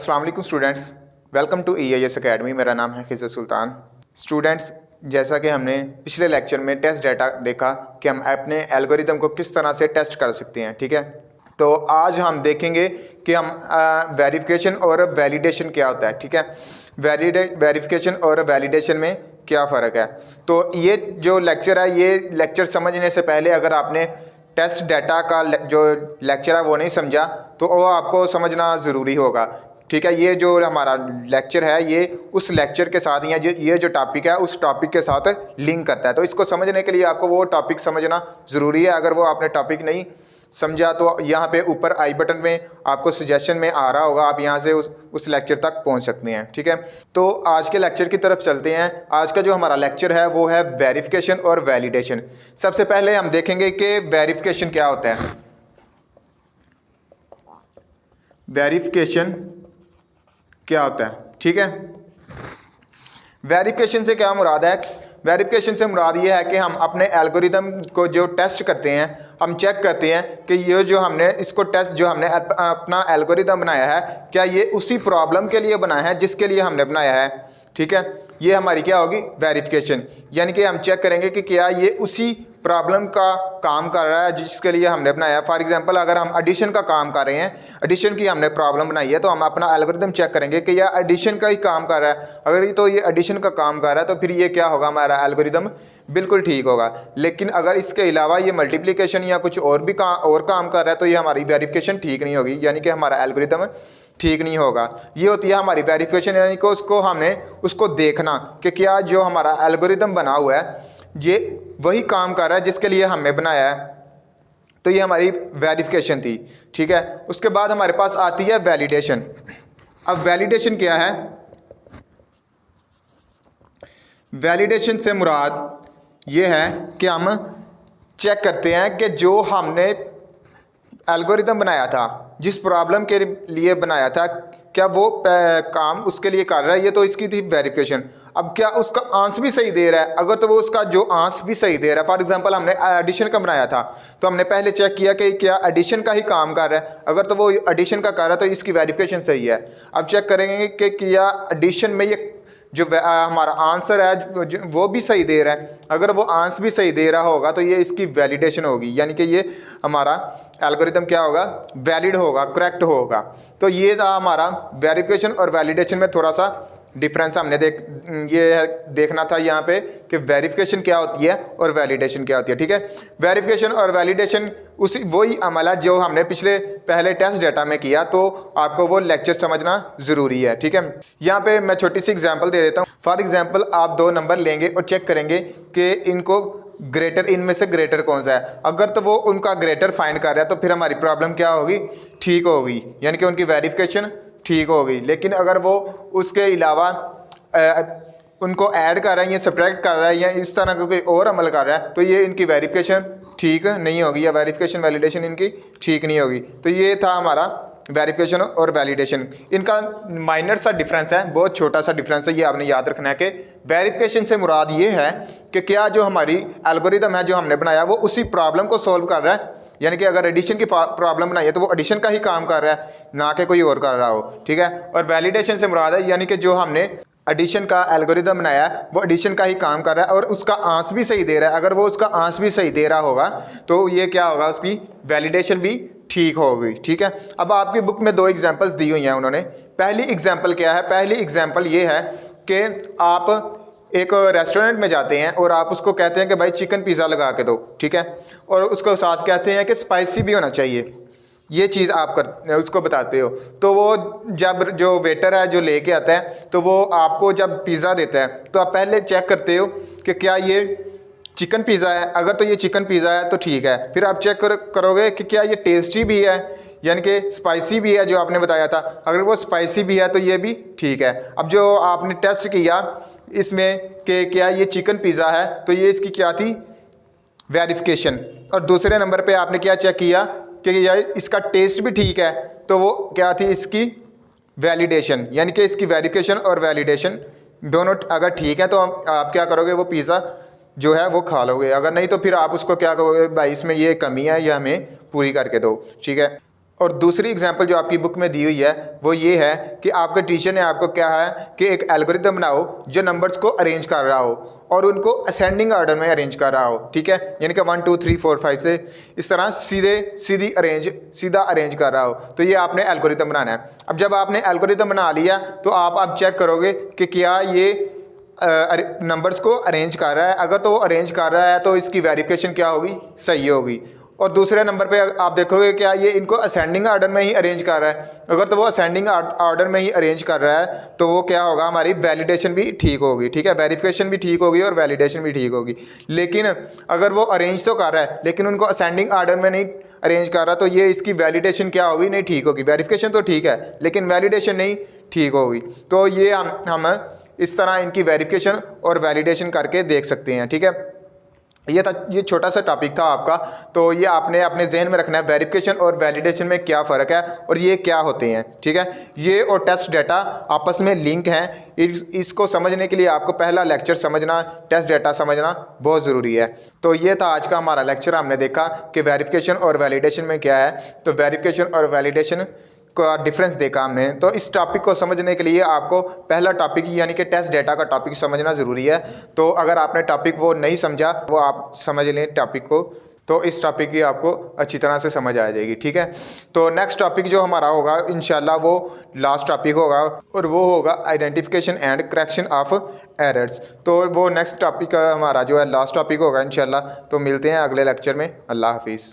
अस्सलाम वालेकुम students, welcome to EIS academy. मेरा नाम है खिज़र सुल्तान। स्टूडेंट्स, जैसा कि हमने पिछले लेक्चर में टेस्ट डाटा देखा कि हम अपने एल्गोरिदम को किस तरह से टेस्ट कर सकते हैं, ठीक है। तो आज हम देखेंगे कि हम वेरिफिकेशन और वैलिडेशन क्या होता है, ठीक है। वेरिफिकेशन और वैलिडेशन में क्या फ़र्क है। तो ये जो लेक्चर है, ये लेक्चर समझने से पहले अगर आपने टेस्ट डाटा का जो लेक्चर है वो नहीं समझा तो वो आपको समझना ज़रूरी होगा, ठीक है। ये जो हमारा लेक्चर है ये उस लेक्चर के साथ या ये जो टॉपिक है उस टॉपिक के साथ लिंक करता है। तो इसको समझने के लिए आपको वो टॉपिक समझना ज़रूरी है। अगर वो आपने टॉपिक नहीं समझा तो यहाँ पे ऊपर आई बटन में आपको सजेशन में आ रहा होगा, आप यहाँ से उस लेक्चर तक पहुँच सकते हैं, ठीक है। तो आज के लेक्चर की तरफ चलते हैं। आज का जो हमारा लेक्चर है वो है वेरिफिकेशन और वैलिडेशन। सबसे पहले हम देखेंगे कि वेरिफिकेशन क्या होता है। वेरिफिकेशन क्या होता है, ठीक है। वेरिफिकेशन से क्या मुराद है? वेरिफिकेशन से मुराद ये है कि हम अपने एल्गोरिदम को जो टेस्ट करते हैं, हम चेक करते हैं कि ये जो हमने इसको टेस्ट जो हमने अपना एल्गोरिदम बनाया है क्या ये उसी प्रॉब्लम के लिए बनाया है जिसके लिए हमने बनाया है, ठीक है। ये हमारी क्या होगी? वेरिफिकेशन। यानी कि हम चेक करेंगे कि क्या ये उसी प्रॉब्लम का काम कर रहा है जिसके लिए हमने बनाया है। फॉर एग्जांपल, अगर हम एडिशन का काम कर रहे हैं, एडिशन की हमने प्रॉब्लम बनाई है, तो हम अपना एल्गोरिदम चेक करेंगे कि यह एडिशन का ही काम कर रहा है। अगर ये एडिशन का काम कर रहा है तो फिर ये क्या होगा? हमारा एल्गोरिदम बिल्कुल ठीक होगा। लेकिन अगर इसके अलावा ये मल्टीप्लिकेशन या कुछ और भी काम कर रहा है तो ये हमारी वेरिफिकेशन ठीक नहीं होगी, यानी कि हमारा एल्गोरिदम ठीक नहीं होगा। ये होती है हमारी वेरिफिकेशन, यानी कि उसको देखना कि क्या जो हमारा एल्गोरिदम बना हुआ है ये वही काम कर रहा है जिसके लिए हमने बनाया है। तो ये हमारी वेरिफिकेशन थी, ठीक है। उसके बाद हमारे पास आती है वैलिडेशन। अब वैलिडेशन क्या है? वैलिडेशन से मुराद ये है कि हम चेक करते हैं कि जो हमने एल्गोरिदम बनाया था, जिस प्रॉब्लम के लिए बनाया था, क्या वो काम उसके लिए कर रहा है। ये तो इसकी थी वेरिफिकेशन। अब क्या उसका आंसर भी सही दे रहा है? अगर तो वो उसका जो आंसर भी सही दे रहा है, फॉर एग्जांपल हमने एडिशन का बनाया था तो हमने पहले चेक किया कि क्या एडिशन का ही काम कर रहा है। अगर तो वो एडिशन का कर रहा है तो इसकी वेरिफिकेशन सही है। अब चेक करेंगे कि क्या एडिशन में ये जो हमारा आंसर है वो भी सही दे रहा है। अगर वो आंसर भी सही दे रहा होगा तो ये इसकी वैलिडेशन होगी, यानी कि ये हमारा एल्गोरिदम क्या होगा? वैलिड होगा, करेक्ट होगा। तो ये था हमारा वेरिफिकेशन और वैलिडेशन में थोड़ा सा डिफरेंस हमने देखना था यहाँ पे कि वेरिफिकेशन क्या होती है और वैलिडेशन क्या होती है, ठीक है। वेरिफिकेशन और वैलिडेशन वही अमल है जो हमने पहले टेस्ट डाटा में किया, तो आपको वो लेक्चर समझना ज़रूरी है, ठीक है। यहाँ पे मैं छोटी सी एग्जांपल दे देता हूँ। फॉर एग्जांपल, आप दो नंबर लेंगे और चेक करेंगे कि इनको ग्रेटर, इनमें से ग्रेटर कौन सा है। अगर तो वो उनका ग्रेटर फाइंड कर रहा है तो फिर हमारी प्रॉब्लम क्या होगी? ठीक होगी, यानी कि उनकी वेरिफिकेशन ठीक होगी। लेकिन अगर वो उसके अलावा उनको ऐड कर रहा है या सब्ट्रैक्ट कर रहा है या इस तरह का कोई और अमल कर रहा है तो ये इनकी वेरिफिकेशन ठीक नहीं होगी, या वेरिफिकेशन वैलिडेशन इनकी ठीक नहीं होगी। तो ये था हमारा वेरिफिकेशन और वैलिडेशन। इनका माइनर सा डिफरेंस है, बहुत छोटा सा डिफरेंस है। ये आपने याद रखना है कि वेरिफिकेशन से मुराद ये है कि क्या जो हमारी एल्गोरिदम है जो हमने बनाया वो उसी प्रॉब्लम को सॉल्व कर रहा है। यानी कि अगर एडिशन की प्रॉब्लम बनाई है तो वो एडिशन का ही काम कर रहा है, ना कि कोई और कर रहा हो, ठीक है। और वैलिडेशन से मुराद है यानी कि जो हमने एडिशन का एल्गोरिदम बनाया है वो एडिशन का ही काम कर रहा है और उसका आंसर भी सही दे रहा है। अगर वो उसका आंसर भी सही दे रहा होगा तो ये क्या होगा? उसकी वैलिडेशन भी ठीक होगी, ठीक है। अब आपकी बुक में दो एग्जांपल्स दी हुई हैं उन्होंने। पहली एग्जांपल क्या है? पहली एग्जांपल ये है कि आप एक रेस्टोरेंट में जाते हैं और आप उसको कहते हैं कि भाई चिकन पिज़्ज़ा लगा के दो, ठीक है। और उसको साथ कहते हैं कि स्पाइसी भी होना चाहिए। ये चीज़ आप उसको बताते हो तो वो जब जो वेटर है जो लेके आता है तो वो आपको जब पिज़्ज़ा देता है तो आप पहले चेक करते हो कि क्या ये चिकन पिज़्ज़ा है। अगर तो ये चिकन पिज़्ज़ा है तो ठीक है। फिर आप चेक करोगे कि क्या ये टेस्टी भी है, यानी कि स्पाइसी भी है जो आपने बताया था। अगर वो स्पाइसी भी है तो ये भी ठीक है। अब जो आपने टेस्ट किया इसमें कि क्या ये चिकन पिज़्ज़ा है तो ये इसकी क्या थी? वेरिफिकेशन। और दूसरे नंबर पे आपने क्या चेक किया कि यार इसका टेस्ट भी ठीक है, तो वो क्या थी? इसकी वैलिडेशन। यानी कि इसकी वेरिफिकेशन और वैलिडेशन दोनों अगर ठीक है तो आप क्या करोगे? वो पिज़्ज़ा जो है वो खा लोगे। अगर नहीं तो फिर आप उसको क्या करोगे? भाई इसमें ये कमी है, ये हमें पूरी करके दो, ठीक है। और दूसरी एग्जांपल जो आपकी बुक में दी हुई है वो ये है कि आपके टीचर ने आपको क्या है कि एक एल्गोरिदम बनाओ जो नंबर्स को अरेंज कर रहा हो और उनको असेंडिंग ऑर्डर में अरेंज कर रहा हो, ठीक है, यानी कि 1 2 3 4 5 से इस तरह सीधा अरेंज कर रहा हो। तो ये आपने एल्गोरिदम बनाना है। अब जब आपने एल्गोरिदम बना लिया तो आप चेक करोगे कि क्या ये नंबर्स को अरेंज कर रहा है। अगर तो वो अरेंज कर रहा है तो इसकी वेरिफिकेशन क्या होगी, सही होगी। और दूसरे नंबर पे आप देखोगे क्या ये इनको असेंडिंग ऑर्डर में ही अरेंज कर रहा है। अगर तो वो असेंडिंग ऑर्डर में ही अरेंज कर रहा है तो वो क्या होगा, हमारी वैलिडेशन भी ठीक होगी, ठीक है, वेरिफिकेशन भी ठीक होगी और वैलिडेशन भी ठीक होगी। लेकिन अगर वो अरेंज तो कर रहा है लेकिन उनको असेंडिंग ऑर्डर में नहीं अरेंज कर रहा तो ये इसकी वैलिडेशन क्या होगी, नहीं ठीक होगी। वेरिफिकेशन तो ठीक है लेकिन वैलिडेशन नहीं ठीक होगी। तो ये हम इस तरह इनकी वेरिफिकेशन और वैलिडेशन करके देख सकते हैं, ठीक है। ये छोटा सा टॉपिक था आपका, तो ये आपने अपने जहन में रखना है वेरिफिकेशन और वैलिडेशन में क्या फ़र्क है और ये क्या होते हैं, ठीक है। ये और टेस्ट डाटा आपस में लिंक हैं। इसको समझने के लिए आपको पहला लेक्चर समझना, टेस्ट डाटा समझना बहुत ज़रूरी है। तो ये था आज का हमारा लेक्चर। हमने देखा कि वेरिफिकेशन और वैलिडेशन में क्या है, तो वेरिफिकेशन और वैलिडेशन का डिफरेंस देखा हमने। तो इस टॉपिक को समझने के लिए आपको पहला टॉपिक यानी कि टेस्ट डाटा का टॉपिक समझना ज़रूरी है। तो अगर आपने टॉपिक वो नहीं समझा, वो आप समझ लें टॉपिक को, तो इस टॉपिक की आपको अच्छी तरह से समझ आ जाएगी, ठीक है। तो नेक्स्ट टॉपिक जो हमारा होगा इंशाल्लाह वो लास्ट टॉपिक होगा और वो होगा identification and correction of errors. तो वो नेक्स्ट टॉपिक हमारा जो है लास्ट टॉपिक होगा इंशाल्लाह। तो मिलते हैं अगले लेक्चर में। अल्लाह हाफिज़।